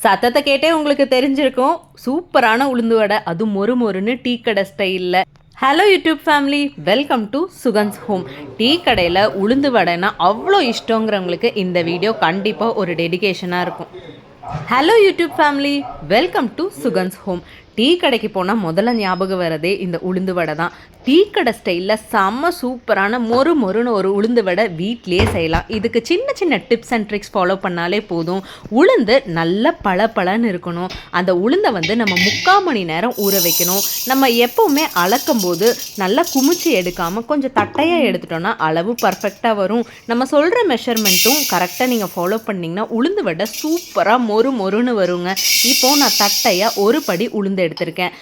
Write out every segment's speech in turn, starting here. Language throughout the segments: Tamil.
சத்தத்தை கேட்டே உங்களுக்கு தெரிஞ்சிருக்கும், சூப்பரான உளுந்து வடை, அது மொறு மொறுன்னு டீ கடை ஸ்டைலில். Hello YouTube family, welcome to Sugan's home. Tea கடையில் உளுந்து வடைனா அவ்வளோ இஷ்டங்கிறவங்களுக்கு இந்த வீடியோ கண்டிப்பாக ஒரு டெடிகேஷனாக இருக்கும். Hello YouTube family, welcome to Sugan's home. Tea கடைக்கு போனால் முதல்ல ஞாபகம் வரதே இந்த உளுந்து வடை தான். டீ கடை ஸ்டைலில் செம்ம சூப்பரான மொறு மொறுன்னு ஒரு உளுந்து வடை வீட்டிலே செய்யலாம். இதுக்கு சின்ன சின்ன டிப்ஸ் அண்ட் ட்ரிக்ஸ் ஃபாலோ பண்ணாலே போதும். உளுந்து நல்ல பளபளன்னு இருக்கணும். அந்த உளுந்தை நம்ம 3/4 மணி நேரம் ஊற வைக்கணும். நம்ம எப்போவுமே அளக்கும் போது நல்லா குமிச்சு எடுக்காமல் கொஞ்சம் தட்டையாக எடுத்துட்டோன்னா அளவு பர்ஃபெக்டாக வரும். நம்ம சொல்கிற மெஷர்மெண்ட்டும் கரெக்டாக நீங்கள் ஃபாலோ பண்ணிங்கன்னா உளுந்து வடை சூப்பராக மொறு மொறுன்னு வருங்க. இப்போது நான் தட்டையாக ஒரு படி உளுந்து எடுத்திருக்கேன்.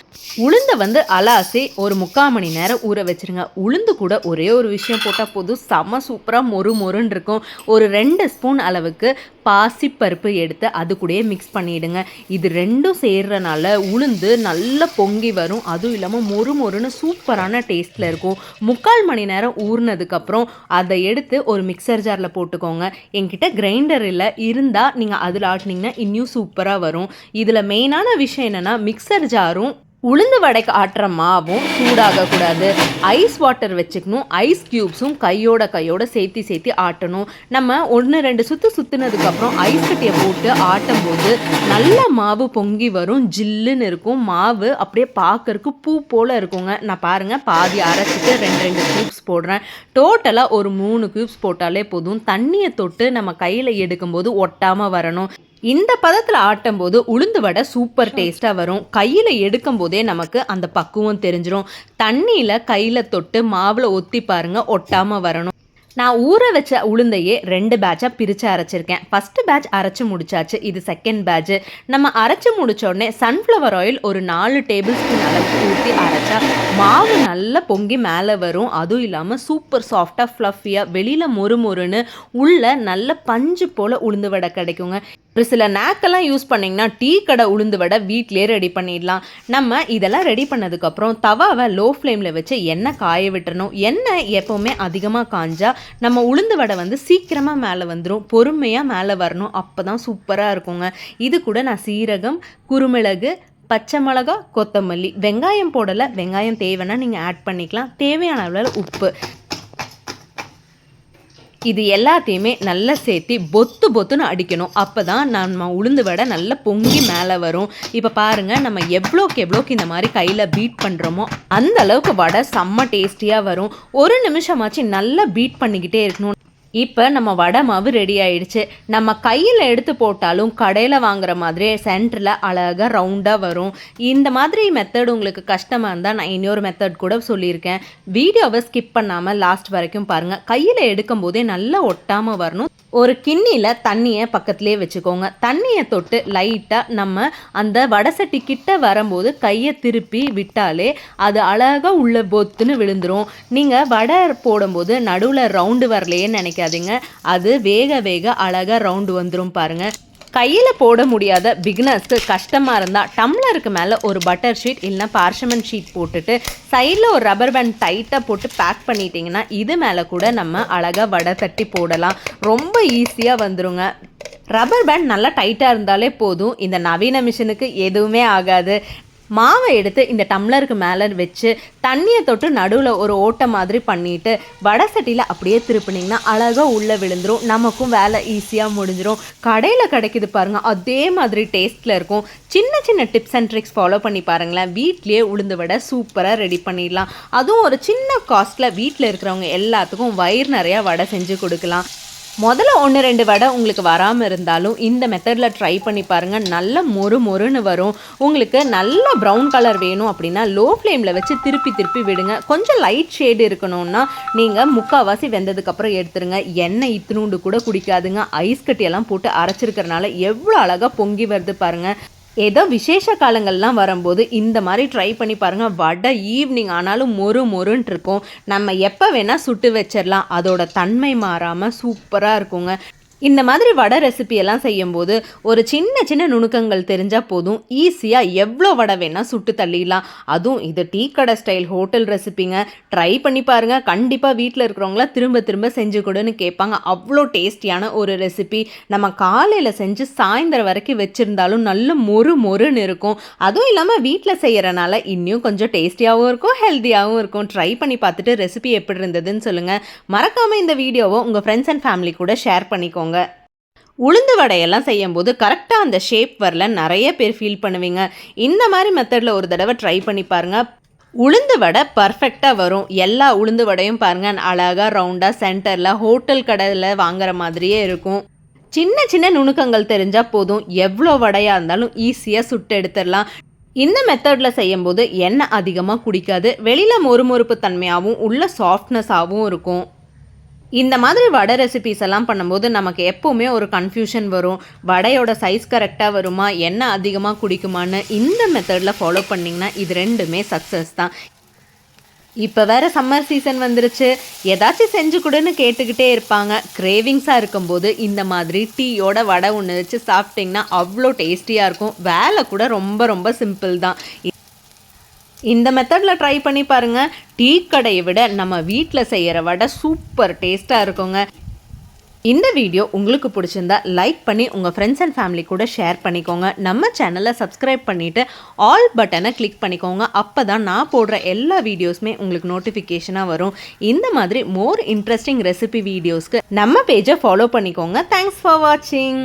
உளுந்தை அலாசி ஒரு 3/4 மணி நேரம் ஊற வச்சுருங்க. உளுந்து கூட ஒரே ஒரு விஷயம் போட்டால் போதும், செம்ம சூப்பராக மொறு மொறுன்னு இருக்கும். ஒரு 2 ஸ்பூன் அளவுக்கு பாசிப்பருப்பு எடுத்து அது கூடயே மிக்ஸ் பண்ணிவிடுங்க. இது ரெண்டும் சேர்றனால உளுந்து நல்லா பொங்கி வரும். அதுவும் இல்லாமல் மொறு மொறுன்னு சூப்பரான டேஸ்ட்டில் இருக்கும். 3/4 மணி நேரம் ஊறினதுக்கப்புறம் அதை எடுத்து ஒரு மிக்சர் ஜாரில் போட்டுக்கோங்க. என்கிட்ட கிரைண்டர் இல்லை, இருந்தால் நீங்கள் அதில் ஆட்டினீங்கன்னா இன்னும் சூப்பராக வரும். இதில் மெயினான விஷயம் என்னென்னா, மிக்சர் ஜாரும் உளுந்து வடைக்கு ஆட்டுற மாவும் சூடாகக்கூடாது. ஐஸ் வாட்டர் வச்சுக்கணும். ஐஸ் க்யூப்ஸும் கையோட சேர்த்து ஆட்டணும். நம்ம 1-2 சுற்றுனதுக்கப்புறம் ஐஸ் கட்டியை போட்டு ஆட்டும் போது நல்ல மாவு பொங்கி வரும். ஜில்லுன்னு இருக்கும். மாவு அப்படியே பார்க்கறதுக்கு பூ போல் இருக்குங்க. நான் பாருங்கள், பாதி அரைச்சிட்டு 2 க்யூப்ஸ் போடுறேன். டோட்டலாக ஒரு 3 க்யூப்ஸ் போட்டாலே போதும். தண்ணியை தொட்டு நம்ம கையில் எடுக்கும்போது ஒட்டாமல் வரணும். இந்த பதத்தில் ஆட்டும் போது உளுந்து வடை சூப்பர் டேஸ்ட்டாக வரும். கையில் எடுக்கும் போதே நமக்கு அந்த பக்குவம் தெரிஞ்சிடும். தண்ணியில் கையில் தொட்டு மாவில் ஒத்தி பாருங்கள், ஒட்டாமல் வரணும். நான் ஊற வச்ச உளுந்தையே 2 பேட்சாக பிரித்து அரைச்சிருக்கேன். ஃபஸ்ட்டு பேட்ச் அரைச்சி முடிச்சாச்சு. இது செகண்ட் பேட்ச்சு. நம்ம அரைச்சி முடித்தோடனே சன்ஃப்ளவர் ஆயில் ஒரு 4 டேபிள் ஸ்பூன் அளவுக்கு ஊற்றி அரைச்சா மாவு நல்லா பொங்கி மேலே வரும். அதுவும் இல்லாமல் சூப்பர் சாஃப்டாக ஃப்ளஃபியாக வெளியில் மொறு மொறுன்னு உள்ள நல்ல பஞ்சு போல் உளுந்து வடை கிடைக்குங்க. ஒரு சில நாக்கெல்லாம் யூஸ் பண்ணிங்கன்னா டீ கடை உளுந்து வடை வீட்டிலே ரெடி பண்ணிடலாம். நம்ம இதெல்லாம் ரெடி பண்ணதுக்கப்புறம் தவாவை லோ ஃப்ளேமில் வச்சு எண்ணெய் காய விட்டுறணும். எண்ணெய் எப்போவுமே அதிகமாக காஞ்சா நம்ம உளுந்து வடை சீக்கிரமாக மேலே வந்துடும். பொறுமையாக மேலே வரணும். அப்போ தான் சூப்பராக இருக்குங்க. இது கூட நான் சீரகம், குருமிளகு, பச்சை மிளகா, கொத்தமல்லி, வெங்காயம் போடலை. வெங்காயம் தேவைன்னா நீங்கள் ஆட் பண்ணிக்கலாம். தேவையான அளவில் உப்பு, இது எல்லாத்தையுமே நல்லா சேர்த்து பொத்துன்னு அடிக்கணும். அப்போ தான் நம்ம உளுந்து வடை நல்லா பொங்கி மேலே வரும். இப்போ பாருங்கள், நம்ம எவ்வளோக்கு இந்த மாதிரி கையில் பீட் பண்ணுறோமோ அந்த அளவுக்கு வடை செம்ம டேஸ்டியாக வரும். ஒரு நிமிஷமாச்சு நல்லா பீட் பண்ணிக்கிட்டே இருக்கணும். இப்போ நம்ம வடை மாவு ரெடி ஆயிடுச்சு. நம்ம கையில் எடுத்து போட்டாலும் கடையில் வாங்குற மாதிரி சென்டரில் அழகாக ரவுண்டாக வரும். இந்த மாதிரி மெத்தட் உங்களுக்கு கஷ்டமாக இருந்தால் நான் இன்னொரு மெத்தட் கூட சொல்லியிருக்கேன். வீடியோவை ஸ்கிப் பண்ணாமல் லாஸ்ட் வரைக்கும் பாருங்கள். கையில் எடுக்கும் போதே நல்லா ஒட்டாமல் வரணும். ஒரு கிண்ணியில் தண்ணியை பக்கத்துலேயே வச்சுக்கோங்க. தண்ணியை தொட்டு லைட்டாக நம்ம அந்த வடை சட்டி கிட்ட வரும்போது கையை திருப்பி விட்டாலே அது அழகாக உள்ள பொத்துன்னு விழுந்துடும். நீங்கள் வடை போடும்போது நடுவில் ரவுண்டு வரலையேன்னு நினைக்காதீங்க. அது வேக அழகாக ரவுண்டு வந்துடும் பாருங்கள். கையில் போட முடியாத பிகினர்ஸ்க்கு கஷ்டமாக இருந்தால் டம்ளருக்கு மேலே ஒரு பட்டர் ஷீட் இல்லைனா பார்ச்சமெண்ட் ஷீட் போட்டுட்டு சைடில் ஒரு ரப்பர் பேண்ட் டைட்டாக போட்டு பேக் பண்ணிட்டீங்கன்னா இது மேலே கூட நம்ம அழகாக வடை தட்டி போடலாம். ரொம்ப ஈஸியாக வந்துருங்க. ரப்பர் பேண்ட் நல்லா டைட்டாக இருந்தாலே போதும். இந்த நவீன மிஷினுக்கு எதுவுமே ஆகாது. மாவை எடுத்து இந்த டம்ளருக்கு மேலே வச்சு தண்ணியை தொட்டு நடுவில் ஒரு ஓட்டை மாதிரி பண்ணிவிட்டு வடை சட்டியில் அப்படியே திருப்பினீங்கன்னா அழகாக உள்ளே விழுந்துடும். நமக்கும் வேலை ஈஸியாக முடிஞ்சிடும். கடையில் கிடைக்கிது பாருங்கள், அதே மாதிரி டேஸ்ட்டில் இருக்கும். சின்ன டிப்ஸ் அண்ட் ட்ரிக்ஸ் ஃபாலோ பண்ணி பாருங்களேன். வீட்லேயே உளுந்து வடை சூப்பராக ரெடி பண்ணிடலாம். அதுவும் ஒரு சின்ன காஸ்ட்டில் வீட்டில் இருக்கிறவங்க எல்லாத்துக்கும் வயிறு நிறையா வடை செஞ்சு கொடுக்கலாம். முதல்ல 1-2 வடை உங்களுக்கு வராமல் இருந்தாலும் இந்த மெத்தடில் ட்ரை பண்ணி பாருங்கள். நல்ல மொறுன்னு வரும். உங்களுக்கு நல்ல ப்ரௌன் கலர் வேணும் அப்படின்னா லோ ஃப்ளேமில் வச்சு திருப்பி விடுங்க. கொஞ்சம் லைட் ஷேடு இருக்கணும்னா நீங்கள் 3/4 வெந்ததுக்கப்புறம் எடுத்துருங்க. எண்ணெய் இத்தினூண்டு கூட குடிக்காதுங்க. ஐஸ் கட்டியெல்லாம் போட்டு அரைச்சிருக்கிறனால எவ்வளோ அழகாக பொங்கி வருது பாருங்கள். ஏதோ விசேஷ காலங்கள்லாம் வரும்போது இந்த மாதிரி ட்ரை பண்ணி பாருங்கள். வடை ஈவினிங் ஆனாலும் மொறுன்னு இருக்கும். நம்ம எப்போ வேணால் சுட்டு வச்சிடலாம். அதோட தன்மை மாறாமல் சூப்பராக இருக்குங்க. இந்த மாதிரி வடை ரெசிபி எல்லாம் செய்யும்போது ஒரு சின்ன சின்ன நுணுக்கங்கள் தெரிஞ்சால் போதும், ஈஸியாக எவ்வளோ வடை வேணால் சுட்டு தள்ளிடலாம். அதுவும் இது டீ கடை ஸ்டைல் ஹோட்டல் ரெசிபிங்க. ட்ரை பண்ணி பாருங்கள். கண்டிப்பாக வீட்டில் இருக்கிறவங்கள திரும்ப திரும்ப செஞ்சு கொடுன்னு கேட்பாங்க. அவ்வளோ டேஸ்டியான ஒரு ரெசிபி. நம்ம காலையில் செஞ்சு சாயந்தரம் வரைக்கும் வச்சுருந்தாலும் நல்ல மொறுன்னு இருக்கும். அதுவும் இல்லாமல் வீட்டில் செய்கிறனால இன்னும் கொஞ்சம் டேஸ்டியாகவும் இருக்கும், ஹெல்த்தியாகவும் இருக்கும். ட்ரை பண்ணி பார்த்துட்டு ரெசிபி எப்படி இருந்ததுன்னு சொல்லுங்கள். மறக்காமல் இந்த வீடியோவை உங்கள் ஃப்ரெண்ட்ஸ் அண்ட் ஃபேமிலி கூட ஷேர் பண்ணிக்கோங்க. உளுந்து வடையெல்லாம் செய்யும்போது கரெக்டாக அந்த ஷேப் வரல நிறைய பேர் ஃபீல் பண்ணுவீங்க. இந்த மாதிரி மெத்தடில் ஒரு தடவை ட்ரை பண்ணி பாருங்கள். உளுந்து வடை பர்ஃபெக்டாக வரும். எல்லா உளுந்து வடையும் பாருங்கள் அழகாக ரவுண்டாக சென்டரில் ஹோட்டல் கடையில் வாங்குற மாதிரியே இருக்கும். சின்ன சின்ன நுணுக்கங்கள் தெரிஞ்சால் போதும், எவ்வளோ வடையாக இருந்தாலும் ஈஸியாக சுட்டு எடுத்துடலாம். இந்த மெத்தடில் செய்யும்போது எண்ணெய் அதிகமாக குடிக்காது. வெளியில் மொறுமொறுப்பு தன்மையாகவும் உள்ள சாஃப்ட்னஸாகவும் இருக்கும். இந்த மாதிரி வடை ரெசிபிஸ் எல்லாம் பண்ணும்போது நமக்கு எப்போவுமே ஒரு கன்ஃபியூஷன் வரும். வடையோட சைஸ் கரெக்டாக வருமா, எண்ணெய் அதிகமாக குடிக்குமான்னு. இந்த மெத்தடில் ஃபாலோ பண்ணிங்கன்னா இது ரெண்டுமே சக்ஸஸ் தான். இப்போ வேறு சம்மர் சீசன் வந்துருச்சு. ஏதாச்சும் செஞ்சு கொடுன்னு கேட்டுக்கிட்டே இருப்பாங்க. கிரேவிங்ஸாக இருக்கும்போது இந்த மாதிரி டீயோட வடை ஒன்று வச்சு சாப்பிட்டிங்கன்னா அவ்வளோ டேஸ்டியாக இருக்கும். வேலை கூட ரொம்ப ரொம்ப சிம்பிள் தான். இந்த மெத்தடில் ட்ரை பண்ணி பாருங்கள். டீ கடையை விட நம்ம வீட்டில் செய்கிற வடை சூப்பர் டேஸ்ட்டாக இருக்குங்க. இந்த வீடியோ உங்களுக்கு பிடிச்சிருந்தா லைக் பண்ணி உங்கள் ஃப்ரெண்ட்ஸ் அண்ட் ஃபேமிலி கூட ஷேர் பண்ணிக்கோங்க. நம்ம சேனலை சப்ஸ்கிரைப் பண்ணிவிட்டு ஆல் பட்டனை கிளிக் பண்ணிக்கோங்க. அப்போ தான் நான் போடுற எல்லா வீடியோஸுமே உங்களுக்கு நோட்டிஃபிகேஷனாக வரும். இந்த மாதிரி மோர் இன்ட்ரெஸ்டிங் ரெசிபி வீடியோஸ்க்கு நம்ம பேஜை ஃபாலோ பண்ணிக்கோங்க. தேங்க்ஸ் ஃபார் வாட்சிங்.